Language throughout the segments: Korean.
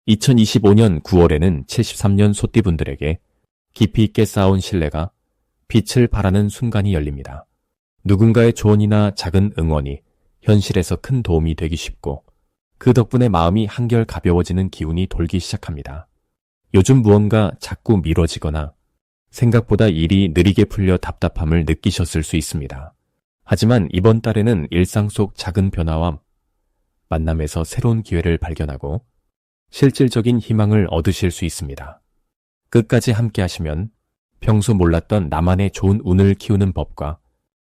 2025년 9월에는 73년 소띠분들에게 깊이 있게 쌓아온 신뢰가 빛을 발하는 순간이 열립니다. 누군가의 조언이나 작은 응원이 현실에서 큰 도움이 되기 쉽고 그 덕분에 마음이 한결 가벼워지는 기운이 돌기 시작합니다. 요즘 무언가 자꾸 미뤄지거나 생각보다 일이 느리게 풀려 답답함을 느끼셨을 수 있습니다. 하지만 이번 달에는 일상 속 작은 변화와 만남에서 새로운 기회를 발견하고 실질적인 희망을 얻으실 수 있습니다. 끝까지 함께 하시면 평소 몰랐던 나만의 좋은 운을 키우는 법과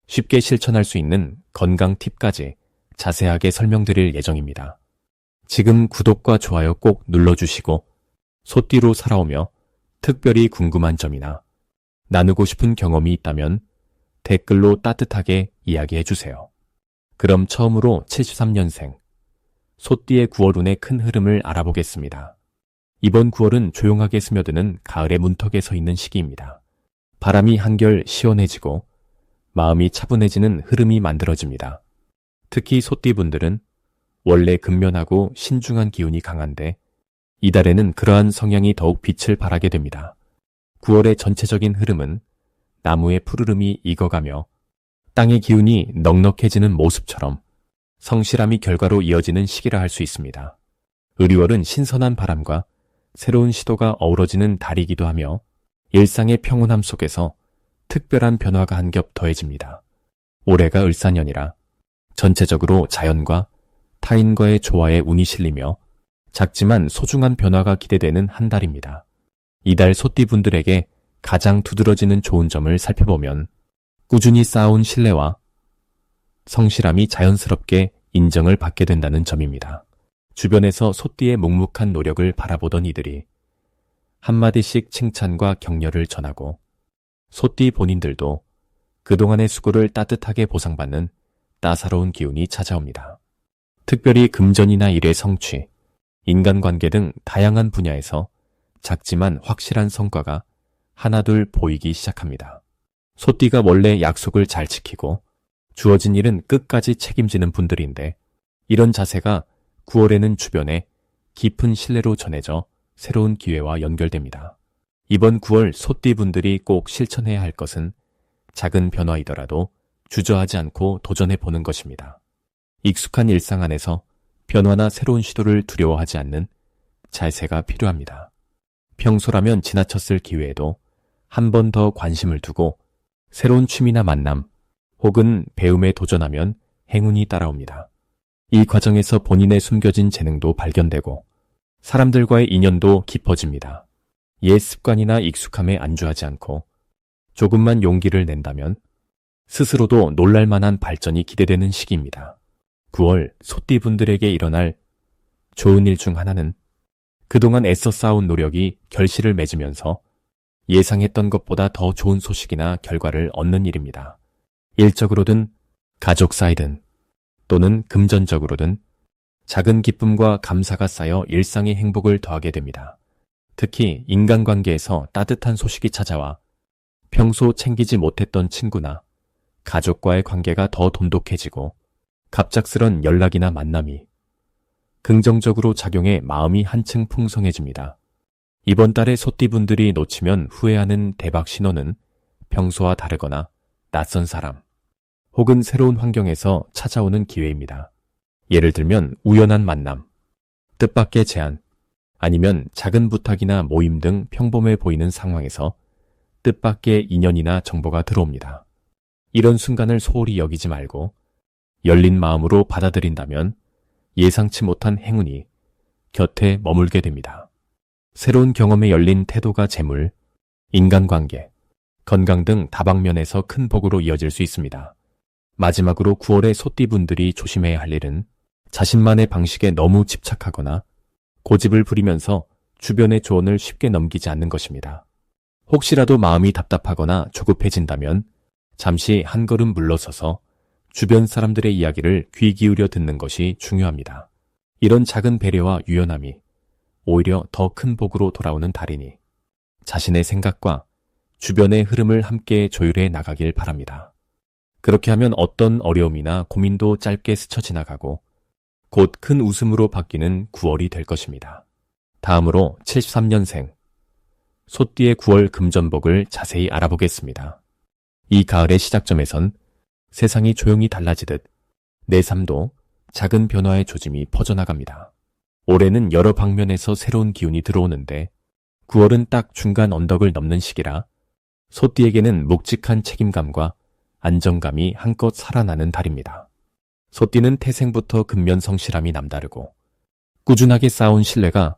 쉽게 실천할 수 있는 건강 팁까지 자세하게 설명드릴 예정입니다. 지금 구독과 좋아요 꼭 눌러주시고 소띠로 살아오며 특별히 궁금한 점이나 나누고 싶은 경험이 있다면 댓글로 따뜻하게 이야기해주세요. 그럼 처음으로 73년생 소띠의 9월운의 큰 흐름을 알아보겠습니다. 이번 9월은 조용하게 스며드는 가을의 문턱에 서 있는 시기입니다. 바람이 한결 시원해지고 마음이 차분해지는 흐름이 만들어집니다. 특히 소띠분들은 원래 근면하고 신중한 기운이 강한데 이달에는 그러한 성향이 더욱 빛을 발하게 됩니다. 9월의 전체적인 흐름은 나무의 푸르름이 익어가며 땅의 기운이 넉넉해지는 모습처럼 성실함이 결과로 이어지는 시기라 할 수 있습니다. 을유월은 신선한 바람과 새로운 시도가 어우러지는 달이기도 하며 일상의 평온함 속에서 특별한 변화가 한 겹 더해집니다. 올해가 을사년이라 전체적으로 자연과 타인과의 조화에 운이 실리며 작지만 소중한 변화가 기대되는 한 달입니다. 이달 소띠분들에게 가장 두드러지는 좋은 점을 살펴보면 꾸준히 쌓아온 신뢰와 성실함이 자연스럽게 인정을 받게 된다는 점입니다. 주변에서 소띠의 묵묵한 노력을 바라보던 이들이 한마디씩 칭찬과 격려를 전하고 소띠 본인들도 그동안의 수고를 따뜻하게 보상받는 따사로운 기운이 찾아옵니다. 특별히 금전이나 일의 성취, 인간관계 등 다양한 분야에서 작지만 확실한 성과가 하나둘 보이기 시작합니다. 소띠가 원래 약속을 잘 지키고 주어진 일은 끝까지 책임지는 분들인데 이런 자세가 9월에는 주변에 깊은 신뢰로 전해져 새로운 기회와 연결됩니다. 이번 9월 소띠분들이 꼭 실천해야 할 것은 작은 변화이더라도 주저하지 않고 도전해보는 것입니다. 익숙한 일상 안에서 변화나 새로운 시도를 두려워하지 않는 자세가 필요합니다. 평소라면 지나쳤을 기회에도 한 번 더 관심을 두고 새로운 취미나 만남 혹은 배움에 도전하면 행운이 따라옵니다. 이 과정에서 본인의 숨겨진 재능도 발견되고 사람들과의 인연도 깊어집니다. 옛 습관이나 익숙함에 안주하지 않고 조금만 용기를 낸다면 스스로도 놀랄만한 발전이 기대되는 시기입니다. 9월 소띠분들에게 일어날 좋은 일 중 하나는 그동안 애써 쌓아온 노력이 결실을 맺으면서 예상했던 것보다 더 좋은 소식이나 결과를 얻는 일입니다. 일적으로든 가족 사이든 또는 금전적으로든 작은 기쁨과 감사가 쌓여 일상의 행복을 더하게 됩니다. 특히 인간관계에서 따뜻한 소식이 찾아와 평소 챙기지 못했던 친구나 가족과의 관계가 더 돈독해지고 갑작스런 연락이나 만남이 긍정적으로 작용해 마음이 한층 풍성해집니다. 이번 달에 소띠분들이 놓치면 후회하는 대박 신호는 평소와 다르거나 낯선 사람 혹은 새로운 환경에서 찾아오는 기회입니다. 예를 들면 우연한 만남, 뜻밖의 제안, 아니면 작은 부탁이나 모임 등 평범해 보이는 상황에서 뜻밖의 인연이나 정보가 들어옵니다. 이런 순간을 소홀히 여기지 말고 열린 마음으로 받아들인다면 예상치 못한 행운이 곁에 머물게 됩니다. 새로운 경험에 열린 태도가 재물, 인간관계, 건강 등 다방면에서 큰 복으로 이어질 수 있습니다. 마지막으로 9월에 소띠분들이 조심해야 할 일은 자신만의 방식에 너무 집착하거나 고집을 부리면서 주변의 조언을 쉽게 넘기지 않는 것입니다. 혹시라도 마음이 답답하거나 조급해진다면 잠시 한 걸음 물러서서 주변 사람들의 이야기를 귀 기울여 듣는 것이 중요합니다. 이런 작은 배려와 유연함이 오히려 더 큰 복으로 돌아오는 달이니 자신의 생각과 주변의 흐름을 함께 조율해 나가길 바랍니다. 그렇게 하면 어떤 어려움이나 고민도 짧게 스쳐 지나가고 곧 큰 웃음으로 바뀌는 9월이 될 것입니다. 다음으로 73년생 소띠의 9월 금전복을 자세히 알아보겠습니다. 이 가을의 시작점에선 세상이 조용히 달라지듯 내 삶도 작은 변화의 조짐이 퍼져나갑니다. 올해는 여러 방면에서 새로운 기운이 들어오는데 9월은 딱 중간 언덕을 넘는 시기라 소띠에게는 묵직한 책임감과 안정감이 한껏 살아나는 달입니다. 소띠는 태생부터 근면성실함이 남다르고 꾸준하게 쌓아온 신뢰가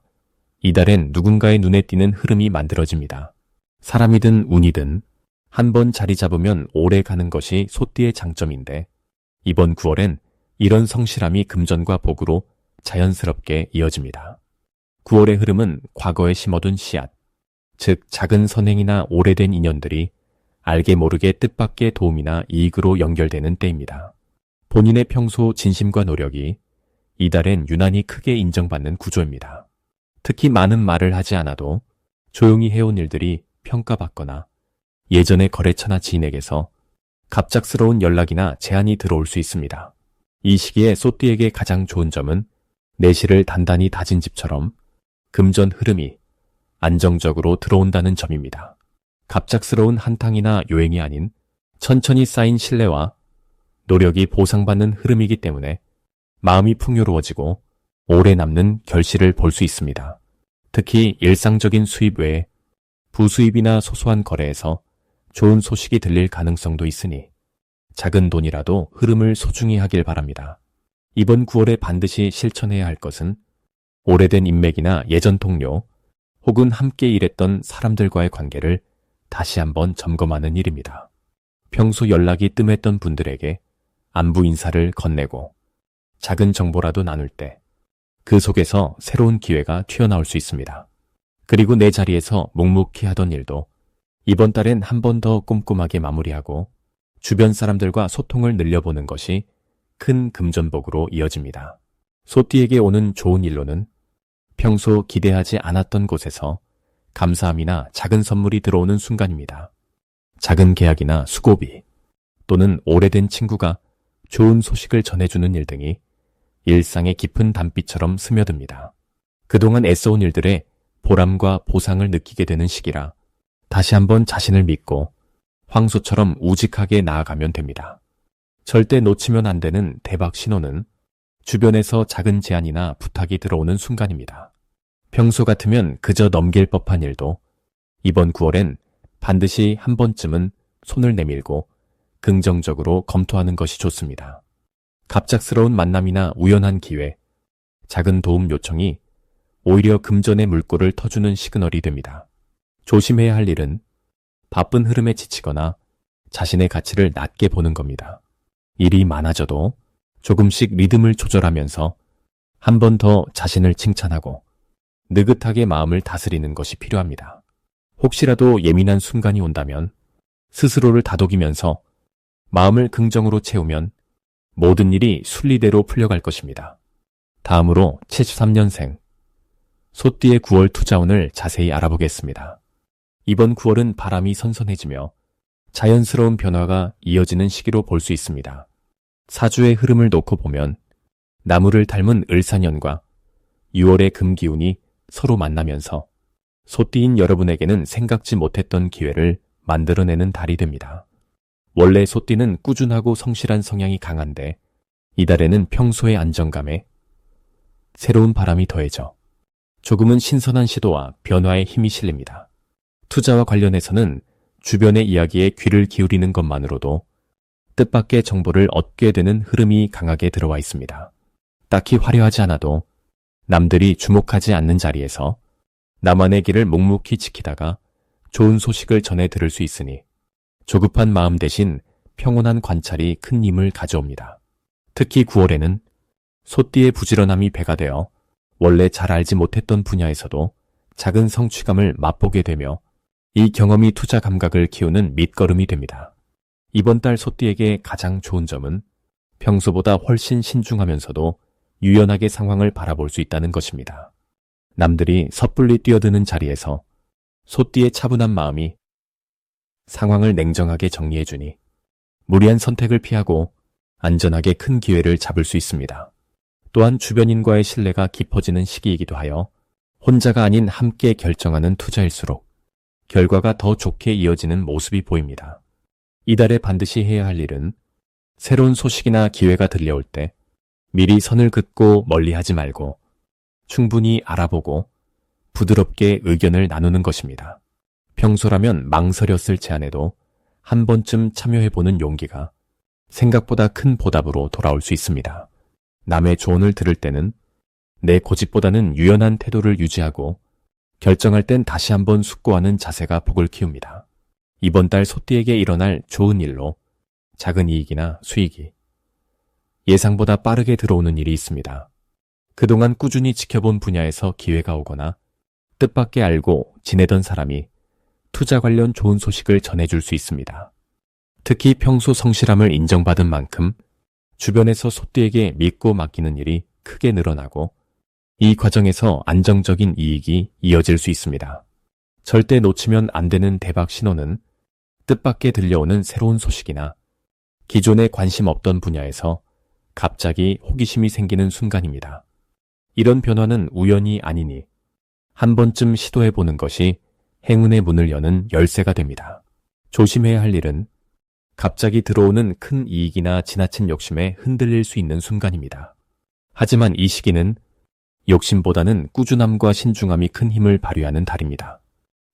이달엔 누군가의 눈에 띄는 흐름이 만들어집니다. 사람이든 운이든 한번 자리 잡으면 오래 가는 것이 소띠의 장점인데 이번 9월엔 이런 성실함이 금전과 복으로 자연스럽게 이어집니다. 9월의 흐름은 과거에 심어둔 씨앗, 즉 작은 선행이나 오래된 인연들이 알게 모르게 뜻밖의 도움이나 이익으로 연결되는 때입니다. 본인의 평소 진심과 노력이 이달엔 유난히 크게 인정받는 구조입니다. 특히 많은 말을 하지 않아도 조용히 해온 일들이 평가받거나 예전의 거래처나 지인에게서 갑작스러운 연락이나 제안이 들어올 수 있습니다. 이 시기에 소띠에게 가장 좋은 점은 내실을 단단히 다진 집처럼 금전 흐름이 안정적으로 들어온다는 점입니다. 갑작스러운 한탕이나 요행이 아닌 천천히 쌓인 신뢰와 노력이 보상받는 흐름이기 때문에 마음이 풍요로워지고 오래 남는 결실을 볼 수 있습니다. 특히 일상적인 수입 외에 부수입이나 소소한 거래에서 좋은 소식이 들릴 가능성도 있으니 작은 돈이라도 흐름을 소중히 하길 바랍니다. 이번 9월에 반드시 실천해야 할 것은 오래된 인맥이나 예전 동료 혹은 함께 일했던 사람들과의 관계를 다시 한번 점검하는 일입니다. 평소 연락이 뜸했던 분들에게 안부 인사를 건네고 작은 정보라도 나눌 때 그 속에서 새로운 기회가 튀어나올 수 있습니다. 그리고 내 자리에서 묵묵히 하던 일도 이번 달엔 한 번 더 꼼꼼하게 마무리하고 주변 사람들과 소통을 늘려보는 것이 큰 금전복으로 이어집니다. 소띠에게 오는 좋은 일로는 평소 기대하지 않았던 곳에서 감사함이나 작은 선물이 들어오는 순간입니다. 작은 계약이나 수고비 또는 오래된 친구가 좋은 소식을 전해주는 일 등이 일상의 깊은 단비처럼 스며듭니다. 그동안 애써온 일들에 보람과 보상을 느끼게 되는 시기라 다시 한번 자신을 믿고 황소처럼 우직하게 나아가면 됩니다. 절대 놓치면 안 되는 대박 신호는 주변에서 작은 제안이나 부탁이 들어오는 순간입니다. 평소 같으면 그저 넘길 법한 일도 이번 9월엔 반드시 한 번쯤은 손을 내밀고 긍정적으로 검토하는 것이 좋습니다. 갑작스러운 만남이나 우연한 기회, 작은 도움 요청이 오히려 금전의 물꼬를 터주는 시그널이 됩니다. 조심해야 할 일은 바쁜 흐름에 지치거나 자신의 가치를 낮게 보는 겁니다. 일이 많아져도 조금씩 리듬을 조절하면서 한 번 더 자신을 칭찬하고 느긋하게 마음을 다스리는 것이 필요합니다. 혹시라도 예민한 순간이 온다면 스스로를 다독이면서 마음을 긍정으로 채우면 모든 일이 순리대로 풀려갈 것입니다. 다음으로 73년생 소띠의 9월 투자운을 자세히 알아보겠습니다. 이번 9월은 바람이 선선해지며 자연스러운 변화가 이어지는 시기로 볼 수 있습니다. 사주의 흐름을 놓고 보면 나무를 닮은 을사년과 6월의 금기운이 서로 만나면서 소띠인 여러분에게는 생각지 못했던 기회를 만들어내는 달이 됩니다. 원래 소띠는 꾸준하고 성실한 성향이 강한데 이달에는 평소의 안정감에 새로운 바람이 더해져 조금은 신선한 시도와 변화에 힘이 실립니다. 투자와 관련해서는 주변의 이야기에 귀를 기울이는 것만으로도 뜻밖의 정보를 얻게 되는 흐름이 강하게 들어와 있습니다. 딱히 화려하지 않아도 남들이 주목하지 않는 자리에서 나만의 길을 묵묵히 지키다가 좋은 소식을 전해 들을 수 있으니 조급한 마음 대신 평온한 관찰이 큰 힘을 가져옵니다. 특히 9월에는 소띠의 부지런함이 배가 되어 원래 잘 알지 못했던 분야에서도 작은 성취감을 맛보게 되며 이 경험이 투자 감각을 키우는 밑거름이 됩니다. 이번 달 소띠에게 가장 좋은 점은 평소보다 훨씬 신중하면서도 유연하게 상황을 바라볼 수 있다는 것입니다. 남들이 섣불리 뛰어드는 자리에서 소띠의 차분한 마음이 상황을 냉정하게 정리해주니 무리한 선택을 피하고 안전하게 큰 기회를 잡을 수 있습니다. 또한 주변인과의 신뢰가 깊어지는 시기이기도 하여 혼자가 아닌 함께 결정하는 투자일수록 결과가 더 좋게 이어지는 모습이 보입니다. 이달에 반드시 해야 할 일은 새로운 소식이나 기회가 들려올 때 미리 선을 긋고 멀리하지 말고 충분히 알아보고 부드럽게 의견을 나누는 것입니다. 평소라면 망설였을 제안에도 한 번쯤 참여해보는 용기가 생각보다 큰 보답으로 돌아올 수 있습니다. 남의 조언을 들을 때는 내 고집보다는 유연한 태도를 유지하고 결정할 땐 다시 한번 숙고하는 자세가 복을 키웁니다. 이번 달 소띠에게 일어날 좋은 일로 작은 이익이나 수익이 예상보다 빠르게 들어오는 일이 있습니다. 그동안 꾸준히 지켜본 분야에서 기회가 오거나 뜻밖의 알고 지내던 사람이 투자 관련 좋은 소식을 전해줄 수 있습니다. 특히 평소 성실함을 인정받은 만큼 주변에서 소띠에게 믿고 맡기는 일이 크게 늘어나고 이 과정에서 안정적인 이익이 이어질 수 있습니다. 절대 놓치면 안 되는 대박 신호는 뜻밖의 들려오는 새로운 소식이나 기존에 관심 없던 분야에서 갑자기 호기심이 생기는 순간입니다. 이런 변화는 우연이 아니니 한 번쯤 시도해보는 것이 행운의 문을 여는 열쇠가 됩니다. 조심해야 할 일은 갑자기 들어오는 큰 이익이나 지나친 욕심에 흔들릴 수 있는 순간입니다. 하지만 이 시기는 욕심보다는 꾸준함과 신중함이 큰 힘을 발휘하는 달입니다.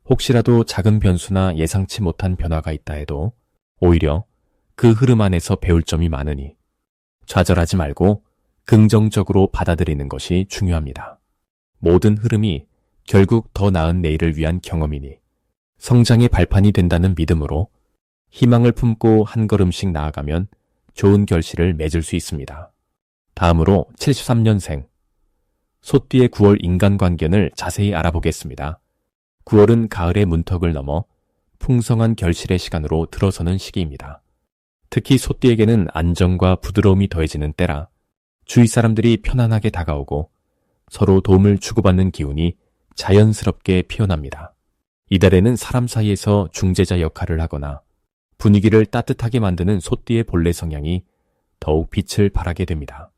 혹시라도 작은 변수나 예상치 못한 변화가 있다 해도 오히려 그 흐름 안에서 배울 점이 많으니 좌절하지 말고 긍정적으로 받아들이는 것이 중요합니다. 모든 흐름이 결국 더 나은 내일을 위한 경험이니 성장의 발판이 된다는 믿음으로 희망을 품고 한 걸음씩 나아가면 좋은 결실을 맺을 수 있습니다. 다음으로 73년생 소띠의 9월 인간관계를 자세히 알아보겠습니다. 9월은 가을의 문턱을 넘어 풍성한 결실의 시간으로 들어서는 시기입니다. 특히 소띠에게는 안정과 부드러움이 더해지는 때라 주위 사람들이 편안하게 다가오고 서로 도움을 주고받는 기운이 자연스럽게 피어납니다. 이달에는 사람 사이에서 중재자 역할을 하거나 분위기를 따뜻하게 만드는 소띠의 본래 성향이 더욱 빛을 발하게 됩니다.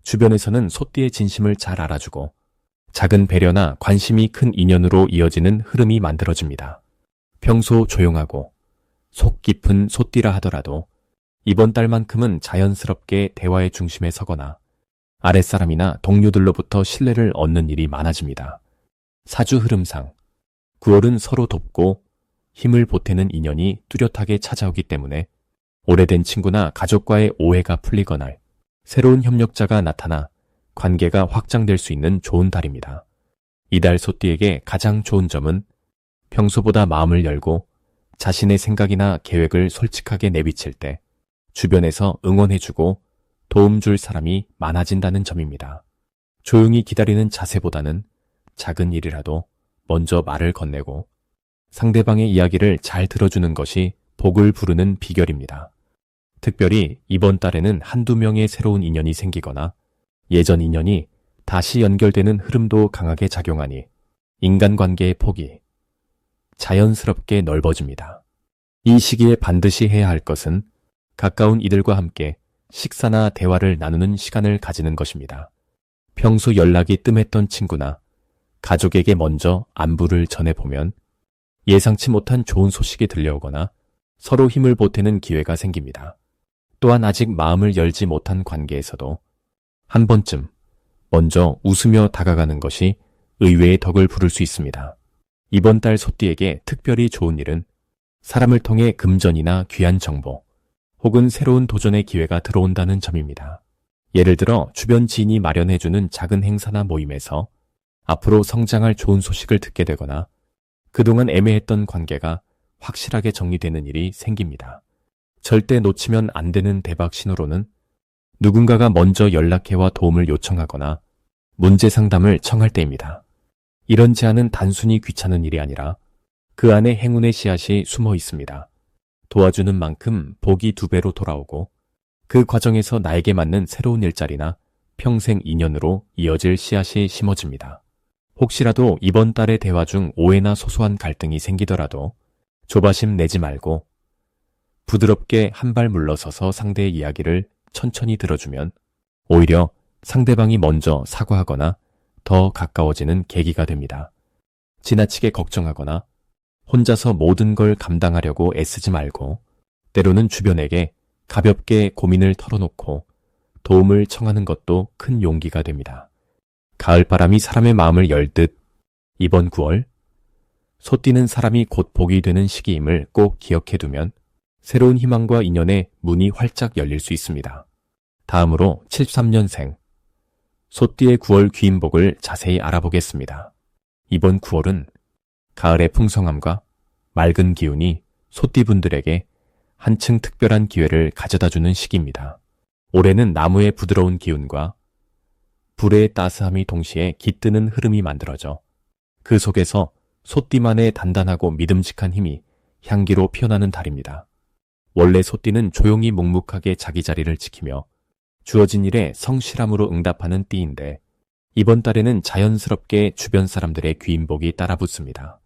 주변에서는 소띠의 진심을 잘 알아주고 작은 배려나 관심이 큰 인연으로 이어지는 흐름이 만들어집니다. 평소 조용하고 속 깊은 소띠라 하더라도 이번 달만큼은 자연스럽게 대화의 중심에 서거나 아랫사람이나 동료들로부터 신뢰를 얻는 일이 많아집니다. 사주 흐름상 9월은 서로 돕고 힘을 보태는 인연이 뚜렷하게 찾아오기 때문에 오래된 친구나 가족과의 오해가 풀리거나 새로운 협력자가 나타나 관계가 확장될 수 있는 좋은 달입니다. 이달 소띠에게 가장 좋은 점은 평소보다 마음을 열고 자신의 생각이나 계획을 솔직하게 내비칠 때 주변에서 응원해주고 도움 줄 사람이 많아진다는 점입니다. 조용히 기다리는 자세보다는 작은 일이라도 먼저 말을 건네고 상대방의 이야기를 잘 들어주는 것이 복을 부르는 비결입니다. 특별히 이번 달에는 한두 명의 새로운 인연이 생기거나 예전 인연이 다시 연결되는 흐름도 강하게 작용하니 인간관계의 폭이 자연스럽게 넓어집니다. 이 시기에 반드시 해야 할 것은 가까운 이들과 함께 식사나 대화를 나누는 시간을 가지는 것입니다. 평소 연락이 뜸했던 친구나 가족에게 먼저 안부를 전해보면 예상치 못한 좋은 소식이 들려오거나 서로 힘을 보태는 기회가 생깁니다. 또한 아직 마음을 열지 못한 관계에서도 한 번쯤 먼저 웃으며 다가가는 것이 의외의 덕을 부를 수 있습니다. 이번 달 소띠에게 특별히 좋은 일은 사람을 통해 금전이나 귀한 정보 혹은 새로운 도전의 기회가 들어온다는 점입니다. 예를 들어 주변 지인이 마련해주는 작은 행사나 모임에서 앞으로 성장할 좋은 소식을 듣게 되거나 그동안 애매했던 관계가 확실하게 정리되는 일이 생깁니다. 절대 놓치면 안 되는 대박 신호로는 누군가가 먼저 연락해와 도움을 요청하거나 문제 상담을 청할 때입니다. 이런 제안은 단순히 귀찮은 일이 아니라 그 안에 행운의 씨앗이 숨어 있습니다. 도와주는 만큼 복이 2배로 돌아오고 그 과정에서 나에게 맞는 새로운 일자리나 평생 인연으로 이어질 씨앗이 심어집니다. 혹시라도 이번 달의 대화 중 오해나 소소한 갈등이 생기더라도 조바심 내지 말고 부드럽게 한 발 물러서서 상대의 이야기를 천천히 들어주면 오히려 상대방이 먼저 사과하거나 더 가까워지는 계기가 됩니다. 지나치게 걱정하거나 혼자서 모든 걸 감당하려고 애쓰지 말고 때로는 주변에게 가볍게 고민을 털어놓고 도움을 청하는 것도 큰 용기가 됩니다. 가을바람이 사람의 마음을 열듯 이번 9월 솟뛰는 사람이 곧 복이 되는 시기임을 꼭 기억해두면 새로운 희망과 인연의 문이 활짝 열릴 수 있습니다. 다음으로 73년생 소띠의 9월 귀인복을 자세히 알아보겠습니다. 이번 9월은 가을의 풍성함과 맑은 기운이 소띠분들에게 한층 특별한 기회를 가져다주는 시기입니다. 올해는 나무의 부드러운 기운과 불의 따스함이 동시에 깃드는 흐름이 만들어져 그 속에서 소띠만의 단단하고 믿음직한 힘이 향기로 피어나는 달입니다. 원래 소띠는 조용히 묵묵하게 자기 자리를 지키며 주어진 일에 성실함으로 응답하는 띠인데 이번 달에는 자연스럽게 주변 사람들의 귀인복이 따라붙습니다.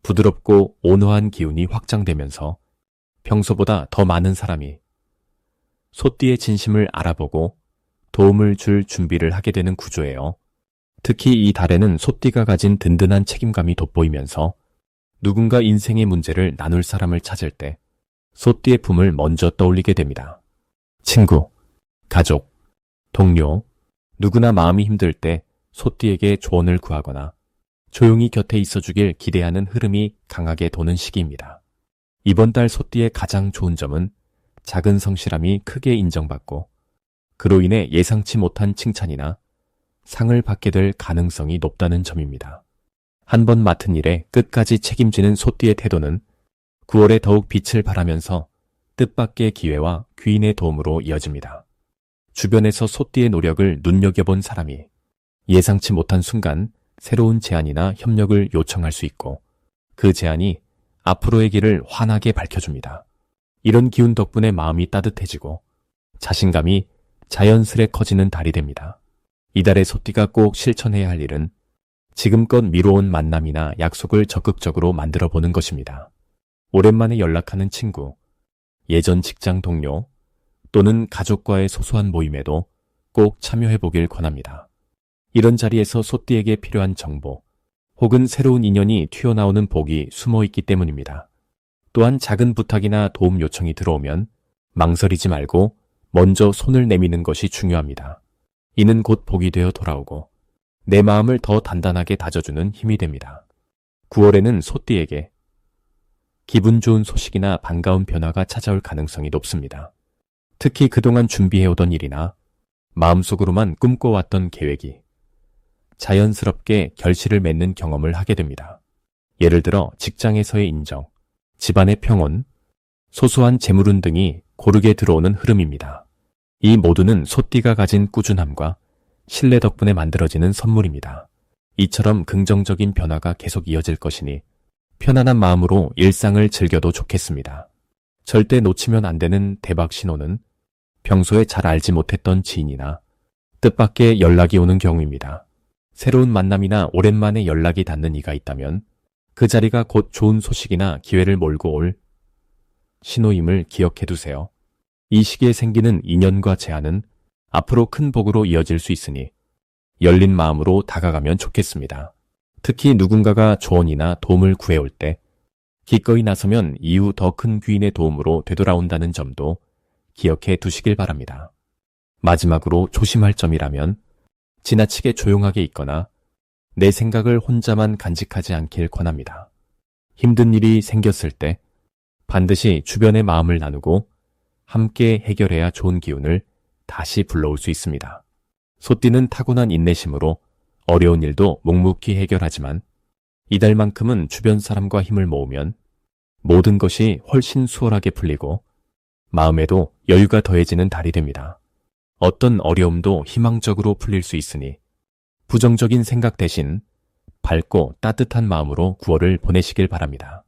부드럽고 온화한 기운이 확장되면서 평소보다 더 많은 사람이 소띠의 진심을 알아보고 도움을 줄 준비를 하게 되는 구조예요. 특히 이 달에는 소띠가 가진 든든한 책임감이 돋보이면서 누군가 인생의 문제를 나눌 사람을 찾을 때 소띠의 품을 먼저 떠올리게 됩니다. 친구, 가족, 동료, 누구나 마음이 힘들 때 소띠에게 조언을 구하거나 조용히 곁에 있어주길 기대하는 흐름이 강하게 도는 시기입니다. 이번 달 소띠의 가장 좋은 점은 작은 성실함이 크게 인정받고 그로 인해 예상치 못한 칭찬이나 상을 받게 될 가능성이 높다는 점입니다. 한 번 맡은 일에 끝까지 책임지는 소띠의 태도는 9월에 더욱 빛을 발하면서 뜻밖의 기회와 귀인의 도움으로 이어집니다. 주변에서 소띠의 노력을 눈여겨본 사람이 예상치 못한 순간 새로운 제안이나 협력을 요청할 수 있고 그 제안이 앞으로의 길을 환하게 밝혀줍니다. 이런 기운 덕분에 마음이 따뜻해지고 자신감이 자연스레 커지는 달이 됩니다. 이달의 소띠가 꼭 실천해야 할 일은 지금껏 미뤄온 만남이나 약속을 적극적으로 만들어 보는 것입니다. 오랜만에 연락하는 친구, 예전 직장 동료 또는 가족과의 소소한 모임에도 꼭 참여해 보길 권합니다. 이런 자리에서 소띠에게 필요한 정보 혹은 새로운 인연이 튀어나오는 복이 숨어 있기 때문입니다. 또한 작은 부탁이나 도움 요청이 들어오면 망설이지 말고 먼저 손을 내미는 것이 중요합니다. 이는 곧 복이 되어 돌아오고 내 마음을 더 단단하게 다져주는 힘이 됩니다. 9월에는 소띠에게 기분 좋은 소식이나 반가운 변화가 찾아올 가능성이 높습니다. 특히 그동안 준비해오던 일이나 마음속으로만 꿈꿔왔던 계획이 자연스럽게 결실을 맺는 경험을 하게 됩니다. 예를 들어 직장에서의 인정, 집안의 평온, 소소한 재물운 등이 고르게 들어오는 흐름입니다. 이 모두는 소띠가 가진 꾸준함과 신뢰 덕분에 만들어지는 선물입니다. 이처럼 긍정적인 변화가 계속 이어질 것이니 편안한 마음으로 일상을 즐겨도 좋겠습니다. 절대 놓치면 안 되는 대박 신호는 평소에 잘 알지 못했던 지인이나 뜻밖의 연락이 오는 경우입니다. 새로운 만남이나 오랜만에 연락이 닿는 이가 있다면 그 자리가 곧 좋은 소식이나 기회를 몰고 올 신호임을 기억해 두세요. 이 시기에 생기는 인연과 제안은 앞으로 큰 복으로 이어질 수 있으니 열린 마음으로 다가가면 좋겠습니다. 특히 누군가가 조언이나 도움을 구해올 때 기꺼이 나서면 이후 더 큰 귀인의 도움으로 되돌아온다는 점도 기억해 두시길 바랍니다. 마지막으로 조심할 점이라면 지나치게 조용하게 있거나 내 생각을 혼자만 간직하지 않길 권합니다. 힘든 일이 생겼을 때 반드시 주변의 마음을 나누고 함께 해결해야 좋은 기운을 다시 불러올 수 있습니다. 소띠는 타고난 인내심으로 어려운 일도 묵묵히 해결하지만 이달만큼은 주변 사람과 힘을 모으면 모든 것이 훨씬 수월하게 풀리고 마음에도 여유가 더해지는 달이 됩니다. 어떤 어려움도 희망적으로 풀릴 수 있으니 부정적인 생각 대신 밝고 따뜻한 마음으로 9월을 보내시길 바랍니다.